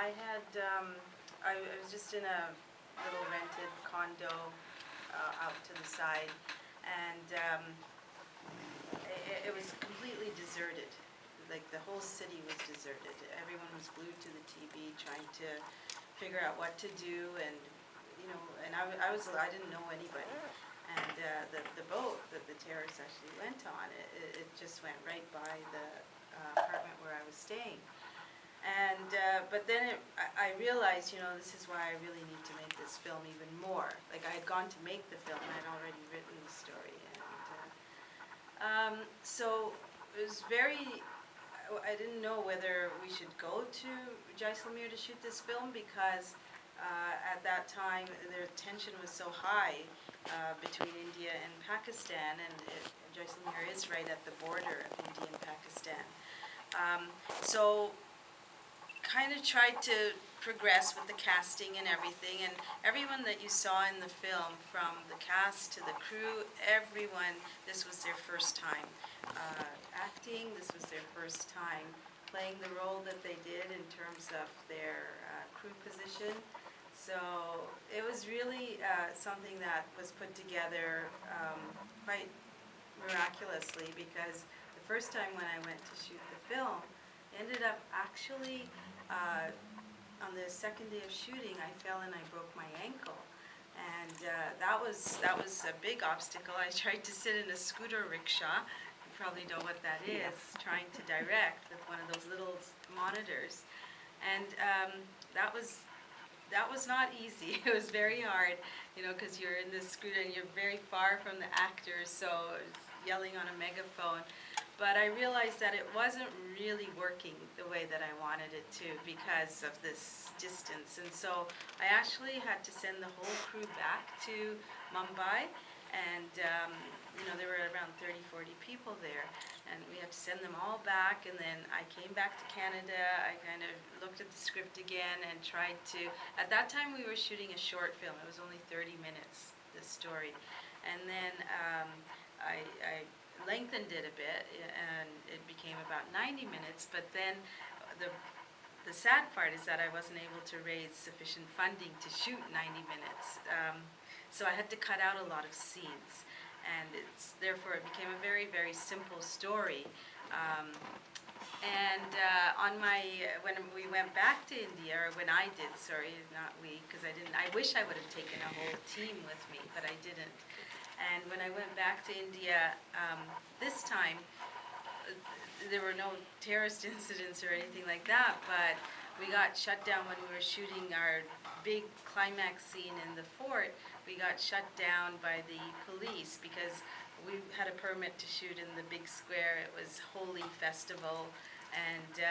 I was just in a little rented condo out to the side, and it was completely deserted. Like the whole city was deserted. Everyone was glued to the TV trying to figure out what to do, and I didn't know anybody. And the boat that the terrorists actually went on, it just went right by the apartment where I was staying. And but then I realized, this is why I really need to make this film even more. Like, I had gone to make the film, I'd already written the story, and so it was I didn't know whether we should go to Jaisalmer to shoot this film, because at that time their tension was so high between India and Pakistan, and Jaisalmer is right at the border of India and Pakistan. So kind of tried to progress with the casting and everything, and everyone that you saw in the film, from the cast to the crew, everyone, this was their first time acting, this was their first time playing the role that they did in terms of their crew position. So it was really something that was put together quite miraculously, because the first time when I went to shoot the film, ended up actually on the second day of shooting, I fell and I broke my ankle, and that was a big obstacle. I tried to sit in a scooter rickshaw. You probably know what that is. Yes. Trying to direct with one of those little monitors, and that was not easy. It was very hard, because you're in this scooter and you're very far from the actors, so yelling on a megaphone. But I realized that it wasn't really working the way that I wanted it to, because of this distance. And so I actually had to send the whole crew back to Mumbai, and there were around 30, 40 people there, and we had to send them all back. And then I came back to Canada. I kind of looked at the script again and tried to, at that time we were shooting a short film. It was only 30 minutes, the story. And then I lengthened it a bit, and it became about 90 minutes, but then the sad part is that I wasn't able to raise sufficient funding to shoot 90 minutes. So I had to cut out a lot of scenes, and therefore it became a very, very simple story. When we went back to India, or when I did, sorry, not we, because I wish I would have taken a whole team with me, but I didn't. And when I went back to India, this time, there were no terrorist incidents or anything like that, but we got shut down when we were shooting our big climax scene in the fort. We got shut down by the police because we had a permit to shoot in the big square. It was Holi festival, and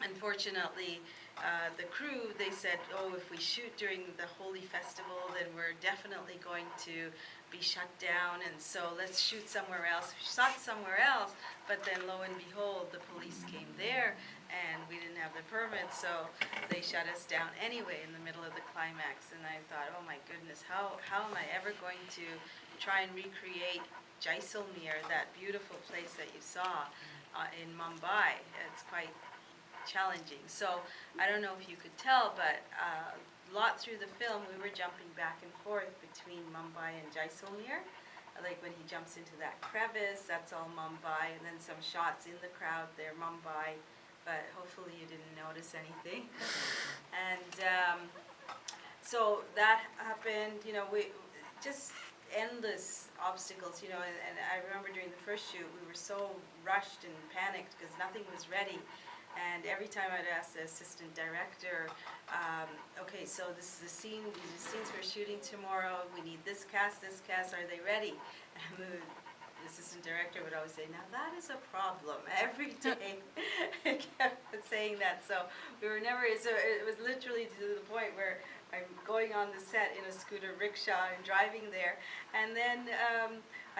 unfortunately, the crew, they said, if we shoot during the Holi festival, then we're definitely going to be shut down, and so let's shoot somewhere else. We shot somewhere else, but then lo and behold, the police came there, and we didn't have the permit, so they shut us down anyway in the middle of the climax. And I thought, oh my goodness, how am I ever going to try and recreate Jaisalmer, that beautiful place that you saw in Mumbai? It's quite challenging. So I don't know if you could tell, but a lot through the film we were jumping back and forth between Mumbai and Jaisalmer. Like when he jumps into that crevice, that's all Mumbai, and then some shots in the crowd, they're Mumbai, but hopefully you didn't notice anything. And so that happened, we just endless obstacles, and I remember during the first shoot we were so rushed and panicked because nothing was ready. And every time I'd ask the assistant director, okay, so this is the scene, these are the scenes we're shooting tomorrow, we need this cast, are they ready? And the assistant director would always say, now that is a problem, every day. I kept saying that, so we were never, so it was literally to the point where I'm going on the set in a scooter rickshaw and driving there, and then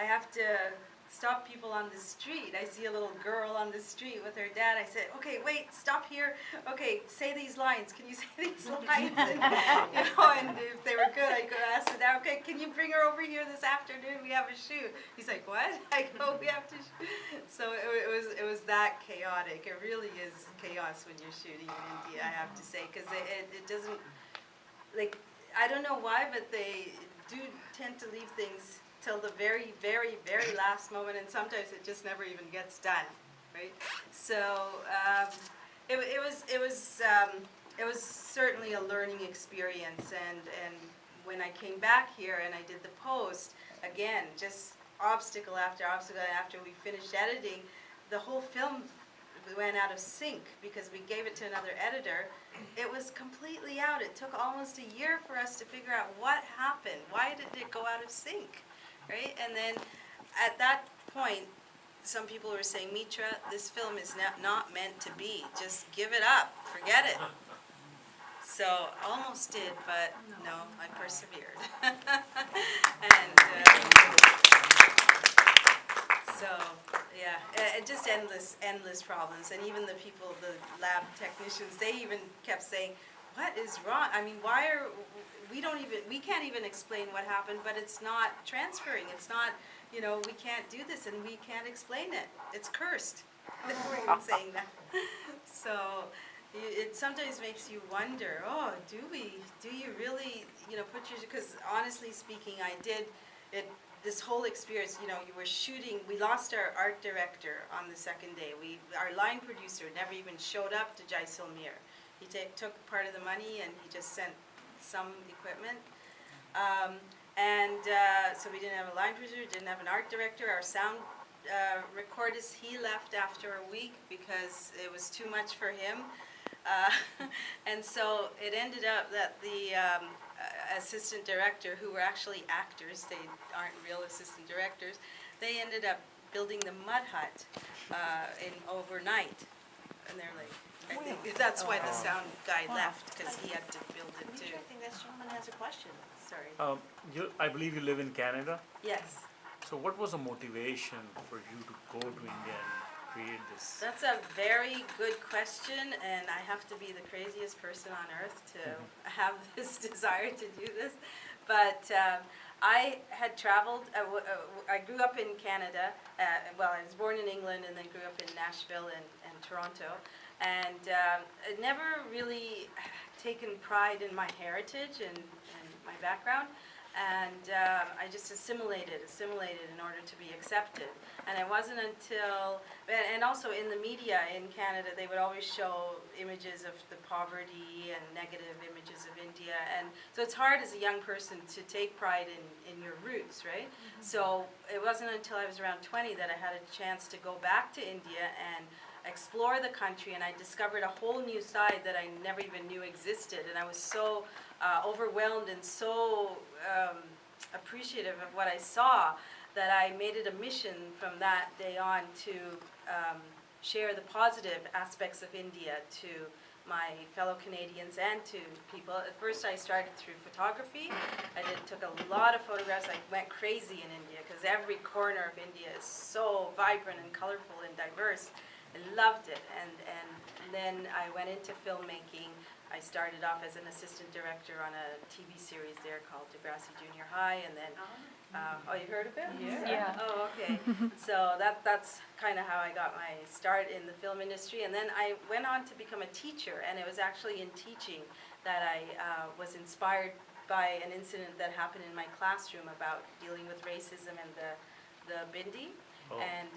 I have to stop people on the street. I see a little girl on the street with her dad. I said, okay, wait, stop here. Okay, say these lines. Can you say these lines? And, and if they were good, I could ask the dad, okay, can you bring her over here this afternoon? We have a shoot. He's like, what? I go, we have to shoot. So it was that chaotic. It really is chaos when you're shooting in India, I have to say, because it doesn't, like, I don't know why, but they do tend to leave things till the very, very, very last moment, and sometimes it just never even gets done, right? So it was certainly a learning experience, and when I came back here and I did the post, again, just obstacle after obstacle. After we finished editing, the whole film went out of sync because we gave it to another editor. It was completely out. It took almost a year for us to figure out what happened. Why did it go out of sync, right? And then at that point, some people were saying, Mitra, this film is not meant to be. Just give it up. Forget it. So almost did, but no, I persevered. And so, yeah, just endless problems. And even the people, the lab technicians, they even kept saying, what is wrong? I mean, we can't even explain what happened, but it's not transferring. It's not, we can't do this and we can't explain it. It's cursed. They were even saying that. So it sometimes makes you wonder, oh, do you really, put your, because honestly speaking, I did it. This whole experience, you were shooting, we lost our art director on the second day. Our line producer never even showed up to Jaisalmer. He took part of the money and he just sent some equipment. So we didn't have a line producer, didn't have an art director. Our sound recordist, he left after a week because it was too much for him. And so it ended up that the assistant director, who were actually actors, they aren't real assistant directors, they ended up building the mud hut overnight. And they're like, I think that's why the sound guy left, because he had to build it too. I think that gentleman has a question. Sorry. I believe you live in Canada. Yes. So what was the motivation for you to go to India and create this? That's a very good question, and I have to be the craziest person on earth to have this desire to do this. But I had traveled, I grew up in Canada, I was born in England and then grew up in Nashville and Toronto, and I'd never really taken pride in my heritage and my background. And I just assimilated in order to be accepted. And it wasn't until, and also in the media in Canada, they would always show images of the poverty and negative images of India. And so it's hard as a young person to take pride in your roots, right? So it wasn't until I was around 20 that I had a chance to go back to India and explore the country, and I discovered a whole new side that I never even knew existed. And I was so overwhelmed and so appreciative of what I saw that I made it a mission from that day on to share the positive aspects of India to my fellow Canadians and to people. At first I started through photography. I took a lot of photographs. I went crazy in India because every corner of India is so vibrant and colorful and diverse. I loved it, and then I went into filmmaking. I started off as an assistant director on a TV series there called Degrassi Junior High, and then, oh, you heard of it? Yeah. Oh, okay. So that's kind of how I got my start in the film industry, and then I went on to become a teacher, and it was actually in teaching that I was inspired by an incident that happened in my classroom about dealing with racism and the Bindi. Oh. And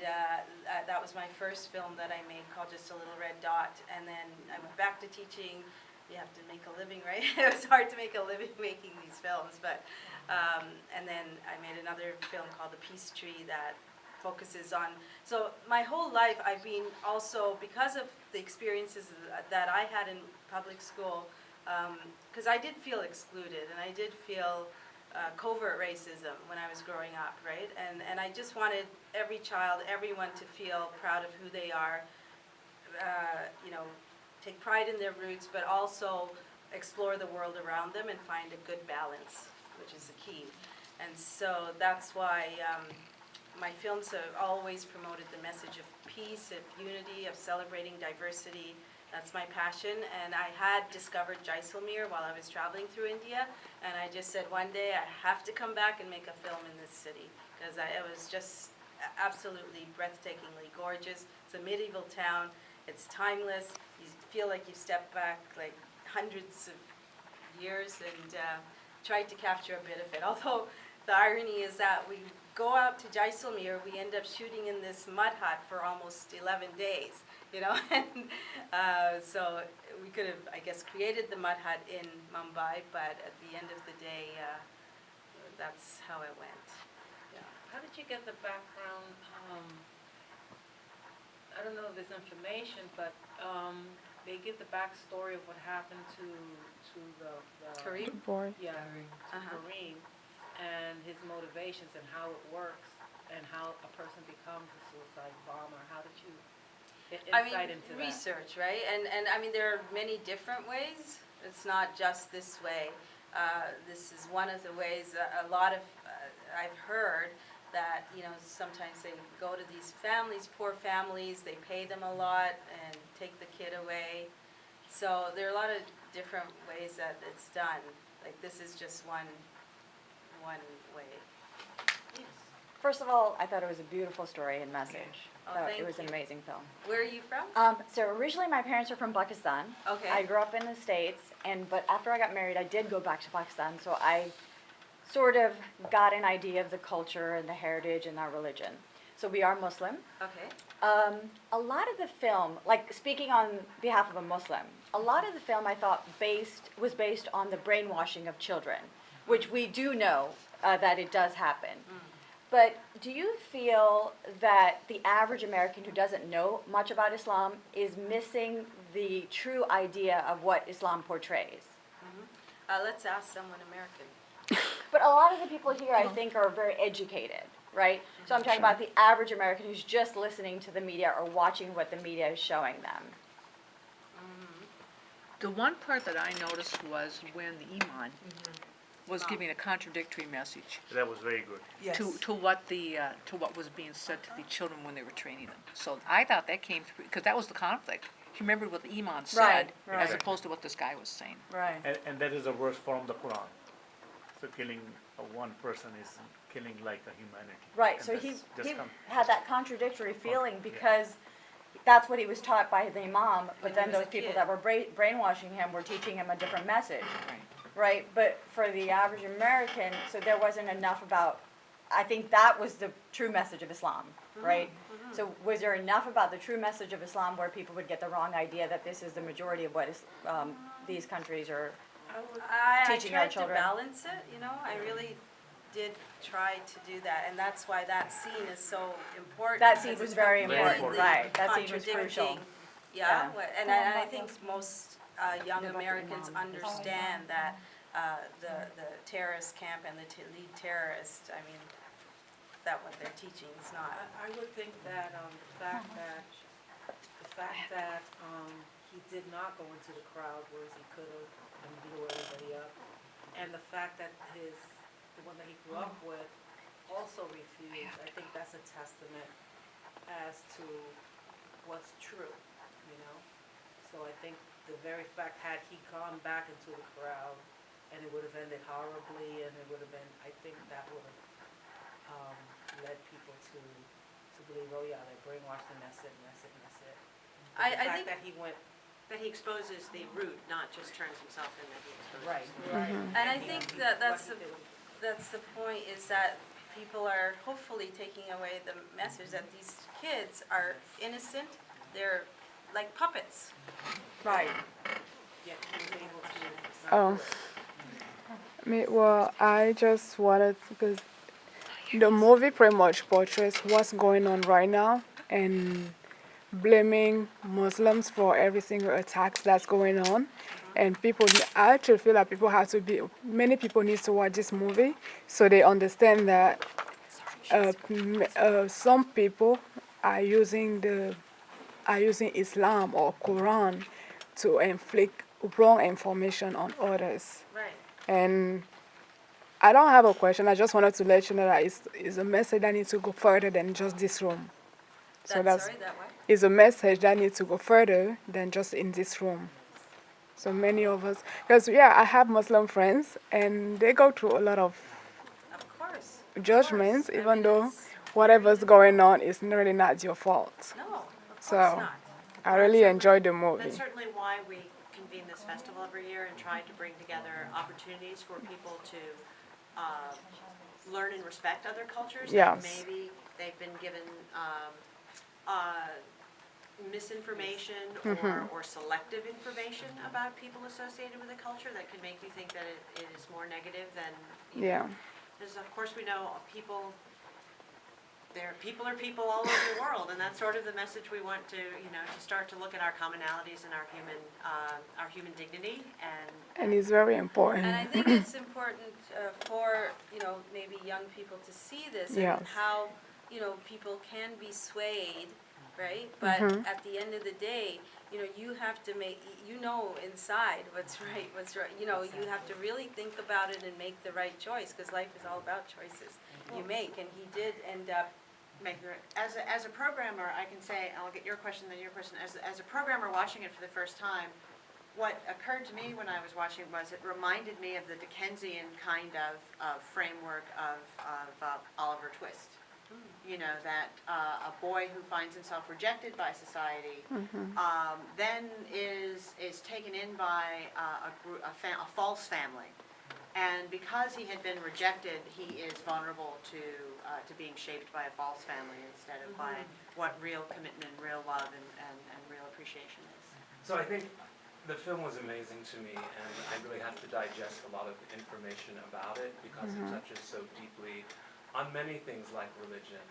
that was my first film that I made called Just a Little Red Dot. And then I went back to teaching. You have to make a living, right? It was hard to make a living making these films. But and then I made another film called The Peace Tree that focuses on, so my whole life I've been also, because of the experiences that I had in public school, because I did feel excluded and I did feel covert racism when I was growing up, right? And I just wanted every child, everyone to feel proud of who they are, take pride in their roots, but also explore the world around them and find a good balance, which is the key. And so that's why my films have always promoted the message of peace, of unity, of celebrating diversity. That's my passion, and I had discovered Jaisalmer while I was traveling through India, and I just said one day I have to come back and make a film in this city, because it was just absolutely breathtakingly gorgeous. It's a medieval town, it's timeless, you feel like you step back like hundreds of years, and tried to capture a bit of it. Although the irony is that we go out to Jaisalmer, we end up shooting in this mud hut for almost 11 days, you know, and so we could have, I guess, created the mud hut in Mumbai, but at the end of the day, that's how it went. Yeah. How did you get the background? I don't know if there's information, but they give the backstory of what happened to the Kareem? Boy. Yeah, to Kareem, and his motivations and how it works, and how a person becomes a suicide bomber. How did you get insight into that? Research, right? And I mean, there are many different ways. It's not just this way. This is one of the ways. A lot of I've heard that, you know, sometimes they go to these families, poor families, they pay them a lot and take the kid away. So there are a lot of different ways that it's done. Like, this is just one way. First of all, I thought it was a beautiful story and message. Oh, Thought thank it was an you. amazing film. Where are you from? So originally my parents are from Pakistan. Okay. I grew up in the States, but after I got married, I did go back to Pakistan, so I sort of got an idea of the culture and the heritage and our religion. So we are Muslim. Okay. A lot of the film, like speaking on behalf of a Muslim, a lot of the film I thought was based on the brainwashing of children, which we do know that it does happen. But do you feel that the average American who doesn't know much about Islam is missing the true idea of what Islam portrays? Let's ask someone American. But a lot of the people here, I think, are very educated, right? So I'm talking about the average American who's just listening to the media or watching what the media is showing them. The one part that I noticed was when the imam was giving a contradictory message That was very good. to what was being said to the children when they were training them. So I thought that came through, because that was the conflict. He remembered what the imam said, right. as opposed to what this guy was saying. Right. And that is a verse from the Quran. So killing one person is killing like a humanity. Right, And so he that's just had that contradictory feeling yeah. because that's what he was taught by the imam, but he then was those a people kid. that were brainwashing him were teaching him a different message, Right. right? But for the average American, so there wasn't enough about, I think that was the true message of Islam, right? So was there enough about the true message of Islam where people would get the wrong idea that this is the majority of what is, these countries are I teaching our tried to children? balance it, you know, I really did try to do that, and that's why that scene is so important. That scene because was it's very important, completely right. That scene was crucial. contradicting. Yeah, Yeah. and I think most young Americans understand that the terrorist camp and the lead terrorist, I mean, that what they're teaching is not. I would think that the fact that he did not go into the crowd, whereas he could have and blew everybody up, and the fact that the one that he grew up with also refused, I think that's a testament as to what's true, you know? So I think the very fact, had he gone back into the crowd, and it would have ended horribly, and it would have been, I think that would have led people to believe, oh yeah, they're brainwashed and that's it, and that's it, and that's it. But I the fact think- that he went, That he exposes the root, not just turns himself in, that he exposes. right, right. And I think that that's the point, is that people are hopefully taking away the message that these kids are innocent, they're like puppets. Right. Yeah, he was able to. Oh. Well, I just wanted, because the movie pretty much portrays what's going on right now and blaming Muslims for every single attack that's going on. And people, I actually feel like many people need to watch this movie so they understand that some people are using Islam or Quran to inflict wrong information on others. Right. And I don't have a question. I just wanted to let you know that it's a message that needs to go further than just this room. So that's Sorry, that what? is a message that needs to go further than just in this room. So many of us, because yeah, I have Muslim friends and they go through a lot of Of course. judgments, Of course. I even mean, though it's whatever's very going on is really not your fault. No, of course So not. I really enjoyed the movie. That's certainly why we convene this festival every year and try to bring together opportunities for people to learn and respect other cultures. That Yes. maybe they've been given uh, misinformation or selective information about people associated with a culture that can make you think that it is more negative than, Yeah. because of course we know people are people all over the world, and that's sort of the message we want to, to start to look at our commonalities and our human dignity, And it's very important. And I think it's important for, maybe young people to see this and Yes. how, people can be swayed, right? But at the end of the day, you have to make, inside what's right, you have to really think about it and make the right choice, because life is all about choices you make, and he did end up as a programmer, I can say, I'll get your question, then your question. As a programmer watching it for the first time, what occurred to me when I was watching was it reminded me of the Dickensian kind of framework of Oliver Twist. That a boy who finds himself rejected by society then is taken in by a false family. And because he had been rejected, he is vulnerable to being shaped by a false family instead of by what real commitment, real love, and real appreciation is. So I think the film was amazing to me, and I really have to digest a lot of information about it because it touches so deeply on many things like religion.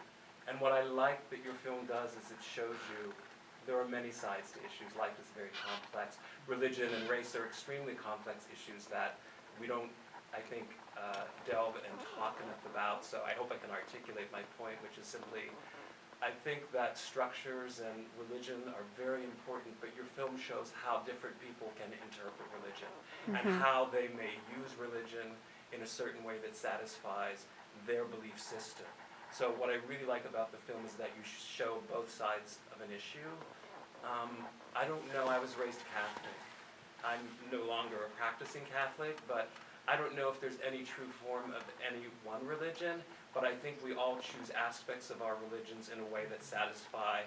And what I like that your film does is it shows you there are many sides to issues. Life is very complex. Religion and race are extremely complex issues that we don't, I think, delve and talk enough about. So I hope I can articulate my point, which is simply, I think that structures and religion are very important, but your film shows how different people can interpret religion and how they may use religion in a certain way that satisfies their belief system. So what I really like about the film is that you show both sides of an issue. I don't know, I was raised Catholic. I'm no longer a practicing Catholic, but I don't know if there's any true form of any one religion, but I think we all choose aspects of our religions in a way that satisfy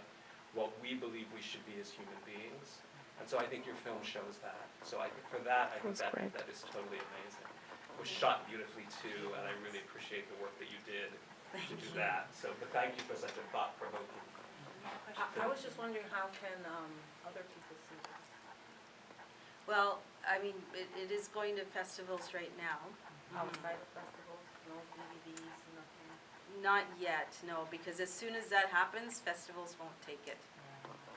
what we believe we should be as human beings. And so I think your film shows that. So I think for that, I think That's great. that is totally amazing. It was shot beautifully too, and I really appreciate the work that you did to do that. So, but thank you for such a thought-provoking. I was just wondering, how can other people see this? Well, I mean, it is going to festivals right now. Outside of festivals, no DVDs, nothing? Not yet, no, because as soon as that happens, festivals won't take it.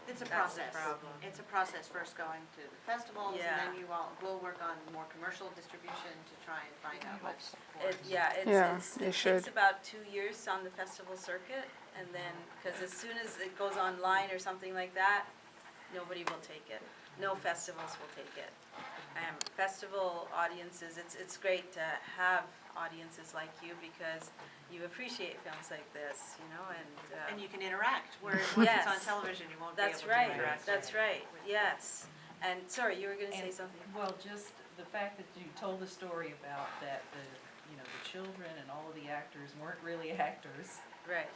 It's a That's the process. problem. It's a process first going to the festivals, Yeah. and then you all will work on more commercial distribution to try and find out what's. Yeah, It they should. takes about 2 years on the festival circuit, and then, because as soon as it goes online or something like that, nobody will take it. No festivals will take it. Festival audiences, it's great to have audiences like you, because you appreciate films like this, and. And you can interact, whereas once it's on Yes. television, you won't be able That's to right, interact. that's right, yes. And, sorry, you were gonna say And- something? Well, just the fact that you told the story about that the children and all of the actors weren't really actors. Right.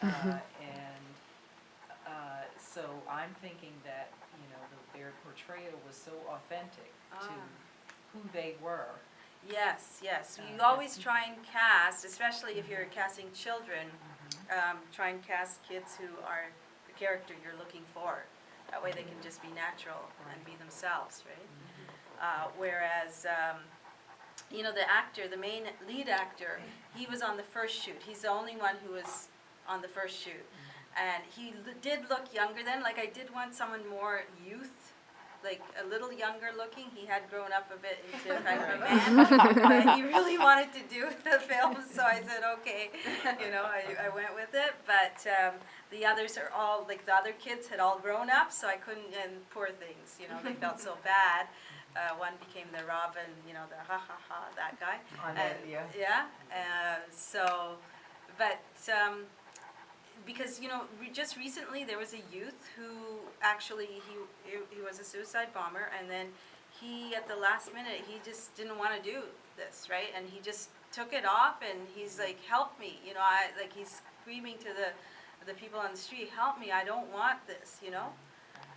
So I'm thinking that, their portrayal was so authentic to who they were. Yes, yes. You Uh, always try and cast, especially if you're casting children, try and cast kids who are the character you're looking for. That way they can just be natural and be themselves, right? Whereas, the actor, the main lead actor, he was on the first shoot. He's the only one who was on the first shoot. And he did look younger then. Like, I did want someone more youth like a little younger looking. He had grown up a bit into kind of a man. But he really wanted to do the film, so I said, okay, you know, I went with it. But the others are all, like the other kids had all grown up, so I couldn't, and poor things, you know, they felt so bad. One became the Robin, you know, the ha ha ha, that guy. On that, yeah. Yeah, so, but, because, you know, just recently there was a youth who actually, he was a suicide bomber, and then he, at the last minute, he just didn't want to do this, right? And he just took it off, and he's like, help me, you know, like he's screaming to the people on the street, help me, I don't want this, you know?